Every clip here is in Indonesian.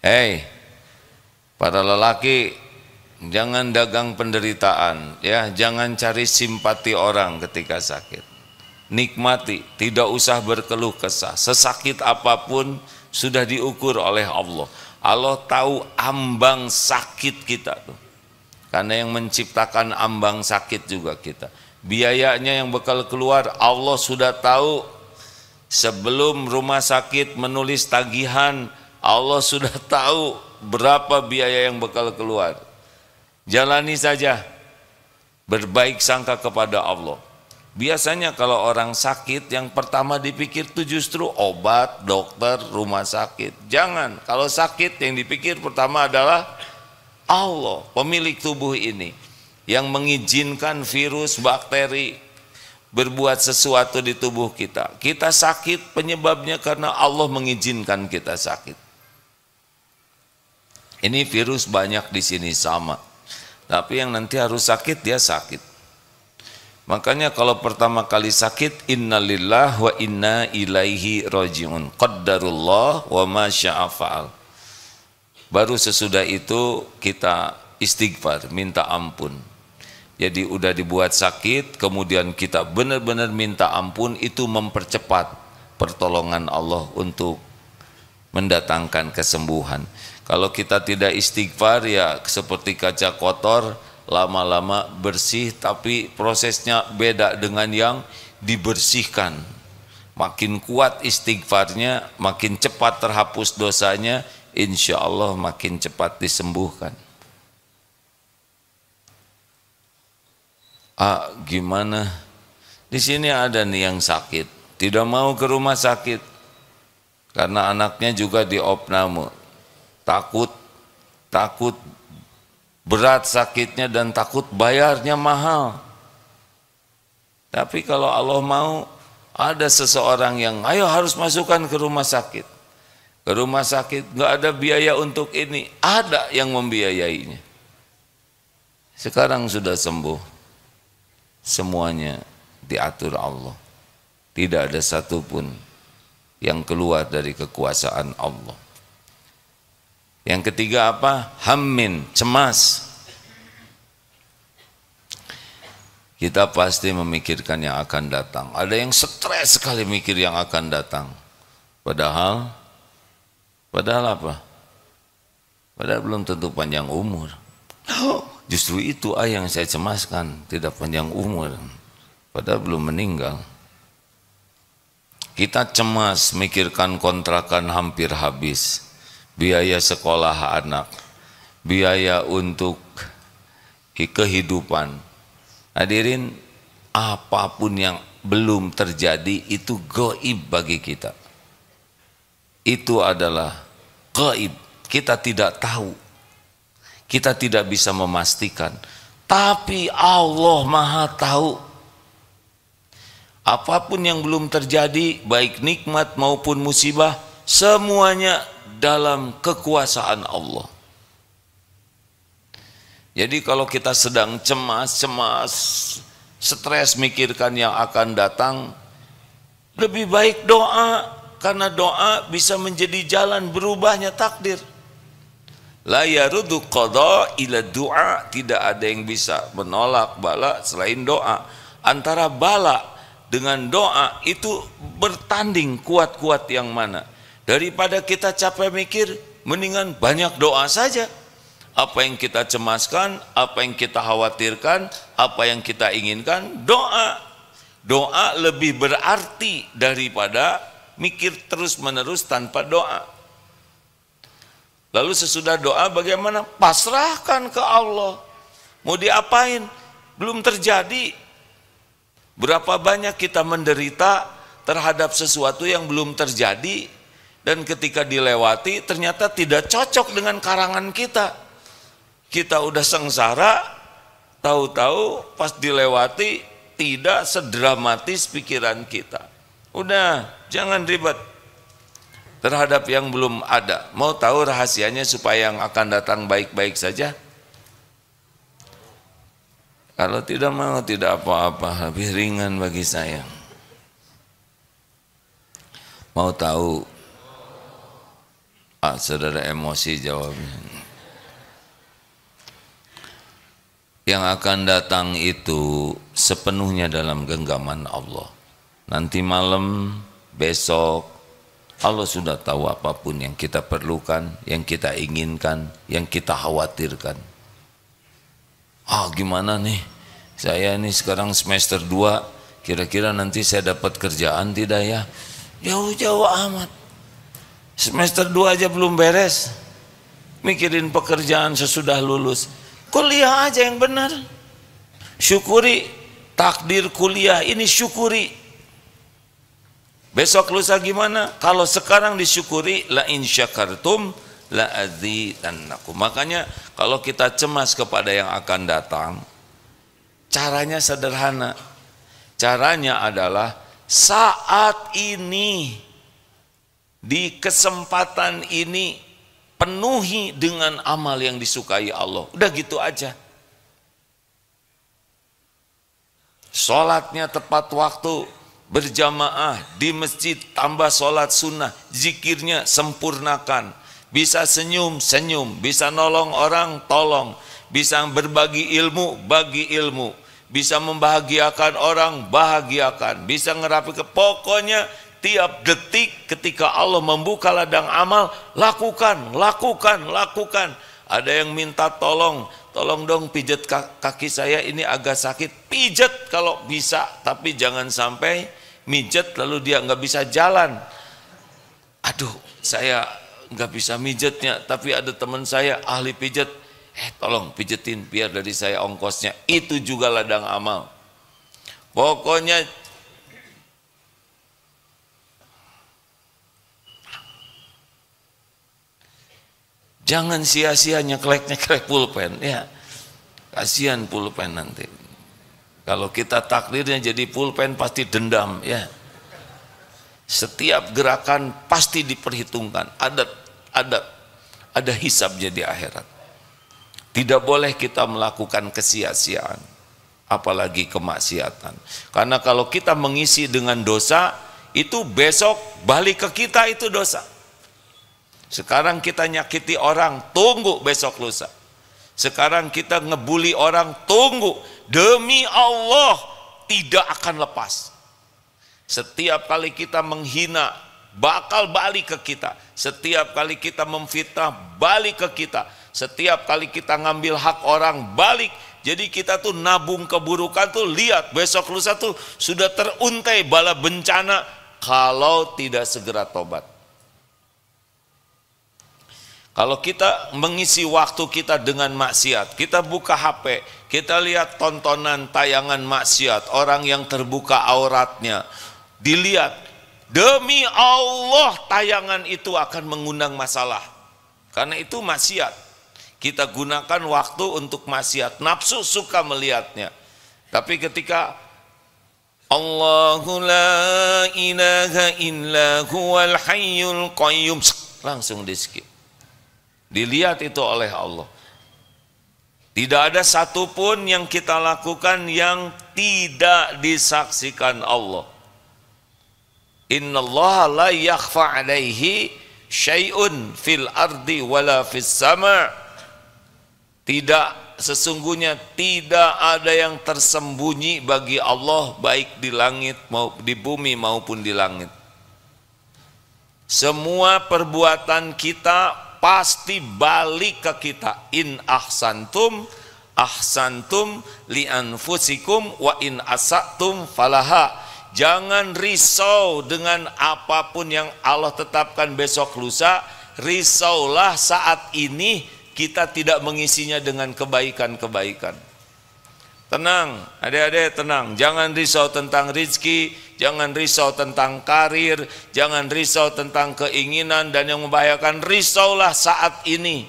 Hei, para lelaki, jangan dagang penderitaan, ya, jangan cari simpati orang ketika sakit. Nikmati, tidak usah berkeluh kesah. Sesakit apapun sudah diukur oleh Allah. Allah tahu ambang sakit kita tuh. Karena yang menciptakan ambang sakit juga kita. Biayanya yang bakal keluar Allah sudah tahu. Sebelum rumah sakit menulis tagihan, Allah sudah tahu berapa biaya yang bakal keluar. Jalani saja, berbaik sangka kepada Allah. Biasanya kalau orang sakit yang pertama dipikir itu justru obat, dokter, rumah sakit. Jangan, kalau sakit yang dipikir pertama adalah Allah, pemilik tubuh ini, yang mengizinkan virus, bakteri berbuat sesuatu di tubuh kita. Kita sakit penyebabnya karena Allah mengizinkan kita sakit. Ini virus banyak di sini sama, tapi yang nanti harus sakit dia sakit. Makanya kalau pertama kali sakit, innalillah wa inna ilaihi rajiun, qaddarullah wa ma syaa fa'al. Baru sesudah itu kita istighfar, minta ampun. Jadi udah dibuat sakit, kemudian kita benar-benar minta ampun, itu mempercepat pertolongan Allah untuk mendatangkan kesembuhan. Kalau kita tidak istighfar, ya seperti kaca kotor, lama-lama bersih, tapi prosesnya beda dengan yang dibersihkan. Makin kuat istighfarnya, makin cepat terhapus dosanya, insya Allah makin cepat disembuhkan. Gimana? Di sini ada nih yang sakit, tidak mau ke rumah sakit karena anaknya juga diopname, takut berat sakitnya dan takut bayarnya mahal. Tapi kalau Allah mau, ada seseorang yang ayo harus masukkan ke rumah sakit. Ke rumah sakit nggak ada biaya untuk ini, ada yang membiayainya. Sekarang sudah sembuh, semuanya diatur Allah. Tidak ada satupun yang keluar dari kekuasaan Allah. Yang ketiga apa? Hammin, cemas. Kita pasti memikirkan yang akan datang. Ada yang stres sekali mikir yang akan datang. Padahal apa? Padahal belum tentu panjang umur. Justru itu yang saya cemaskan, tidak panjang umur. Padahal belum meninggal. Kita cemas mikirkan kontrakan hampir habis, biaya sekolah anak, biaya untuk kehidupan. Hadirin, apapun yang belum terjadi itu gaib bagi kita. Itu adalah gaib, kita tidak tahu, kita tidak bisa memastikan, tapi Allah Maha tahu. Apapun yang belum terjadi, baik nikmat maupun musibah, semuanya dalam kekuasaan Allah. Jadi kalau kita sedang cemas, stres mikirkan yang akan datang, lebih baik doa, karena doa bisa menjadi jalan berubahnya takdir. La yarudu qada ila du'a, tidak ada yang bisa menolak bala selain doa. Antara bala dengan doa itu bertanding kuat-kuat yang mana. Daripada kita capek mikir, mendingan banyak doa saja. Apa yang kita cemaskan, apa yang kita khawatirkan, apa yang kita inginkan, doa. Doa lebih berarti daripada mikir terus-menerus tanpa doa. Lalu sesudah doa bagaimana? Pasrahkan ke Allah. Mau diapain? Belum terjadi. Berapa banyak kita menderita terhadap sesuatu yang belum terjadi, dan ketika dilewati ternyata tidak cocok dengan karangan kita. Kita udah sengsara, tahu-tahu pas dilewati tidak sedramatis pikiran kita. Udah, jangan ribet terhadap yang belum ada. Mau tahu rahasianya supaya yang akan datang baik-baik saja? Kalau tidak mau, tidak apa-apa, lebih ringan bagi saya. Mau tahu Saudara emosi jawabnya. Yang akan datang itu sepenuhnya dalam genggaman Allah. Nanti malam, besok, Allah sudah tahu apapun yang kita perlukan, yang kita inginkan, yang kita khawatirkan. Gimana nih? Saya ini sekarang semester 2, kira-kira nanti saya dapat kerjaan tidak ya? Jauh-jauh amat. Semester 2 aja belum beres. Mikirin pekerjaan sesudah lulus. Kuliah aja yang benar. Syukuri takdir kuliah ini, syukuri. Besok lusa gimana? Kalau sekarang disyukuri, la in syakartum la azidannakum. Makanya kalau kita cemas kepada yang akan datang, caranya sederhana. Caranya adalah saat ini, di kesempatan ini, penuhi dengan amal yang disukai Allah. Udah gitu aja. Sholatnya tepat waktu, berjamaah di masjid, tambah sholat sunnah, zikirnya sempurnakan. Bisa senyum, senyum. Bisa nolong orang, tolong. Bisa berbagi ilmu, bagi ilmu. Bisa membahagiakan orang, bahagiakan. Bisa ngerapi pokoknya tiap detik ketika Allah membuka ladang amal, lakukan, lakukan, lakukan. Ada yang minta tolong dong pijet kaki saya ini agak sakit, pijet kalau bisa, tapi jangan sampai mijet lalu dia nggak bisa jalan. Aduh, saya nggak bisa mijetnya, tapi ada teman saya ahli pijet, tolong pijetin biar dari saya ongkosnya. Itu juga ladang amal. Pokoknya jangan sia-sia nyeklek pulpen, ya. Kasihan pulpen nanti. Kalau kita takdirnya jadi pulpen pasti dendam, ya. Setiap gerakan pasti diperhitungkan, ada hisabnya di akhirat. Tidak boleh kita melakukan kesia-siaan, apalagi kemaksiatan. Karena kalau kita mengisi dengan dosa, itu besok balik ke kita itu dosa. Sekarang kita nyakiti orang, tunggu besok lusa. Sekarang kita ngebully orang, tunggu. Demi Allah tidak akan lepas. Setiap kali kita menghina, bakal balik ke kita. Setiap kali kita memfitnah, balik ke kita. Setiap kali kita ngambil hak orang, balik. Jadi kita tuh nabung keburukan tuh, lihat besok lusa tuh sudah teruntai bala bencana kalau tidak segera tobat. Kalau kita mengisi waktu kita dengan maksiat, kita buka HP, kita lihat tontonan tayangan maksiat, orang yang terbuka auratnya, dilihat, demi Allah tayangan itu akan mengundang masalah. Karena itu maksiat. Kita gunakan waktu untuk maksiat, nafsu suka melihatnya. Tapi ketika Allahu la ilaha illa huwal hayyul qayyum, langsung di skip. Dilihat itu oleh Allah. Tidak ada satupun yang kita lakukan yang tidak disaksikan Allah. Innallaha la yakhfa alaihi syai'un fil ardi wala fis sama'. Tidak, sesungguhnya tidak ada yang tersembunyi bagi Allah, baik di langit maupun di bumi maupun di langit. Semua perbuatan kita pasti balik ke kita. In ahsantum ahsantum li anfusikum wa in asatum falaha. Jangan risau dengan apapun yang Allah tetapkan besok lusa. Risaulah saat ini kita tidak mengisinya dengan kebaikan-kebaikan. Tenang, adik-adik tenang. Jangan risau tentang rezeki, jangan risau tentang karir, jangan risau tentang keinginan dan yang membahayakan. Risaulah saat ini.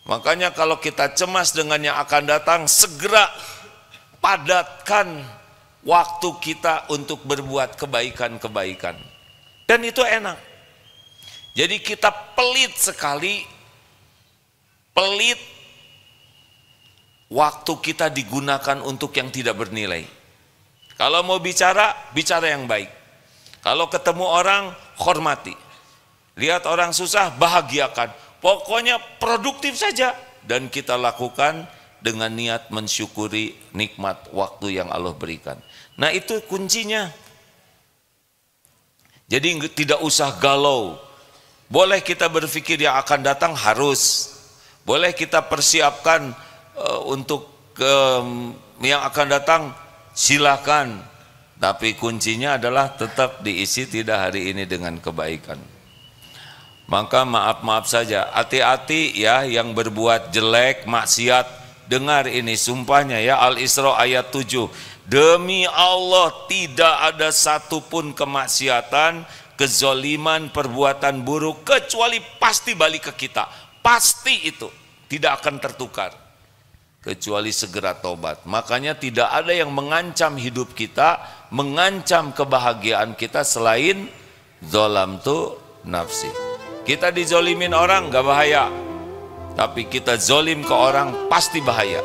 Makanya kalau kita cemas dengan yang akan datang, segera padatkan waktu kita untuk berbuat kebaikan-kebaikan. Dan itu enak. Jadi kita pelit sekali, pelit waktu kita digunakan untuk yang tidak bernilai. Kalau mau bicara, bicara yang baik. Kalau ketemu orang, hormati. Lihat orang susah, bahagiakan. Pokoknya produktif saja. Dan kita lakukan dengan niat mensyukuri nikmat waktu yang Allah berikan. Nah itu kuncinya. Jadi tidak usah galau. Boleh kita berpikir yang akan datang harus. Boleh kita persiapkan untuk yang akan datang silakan. Tapi kuncinya adalah tetap diisi tidak hari ini dengan kebaikan. Maka maaf-maaf saja, hati-hati ya yang berbuat jelek, maksiat. Dengar ini sumpahnya ya, Al-Isra ayat 7. Demi Allah tidak ada satupun kemaksiatan, kezoliman, perbuatan buruk kecuali pasti balik ke kita. Pasti itu tidak akan tertukar kecuali segera tobat. Makanya tidak ada yang mengancam hidup kita, mengancam kebahagiaan kita selain zolamtu nafsi. Kita dizolimin orang gak bahaya, tapi kita zolim ke orang pasti bahaya.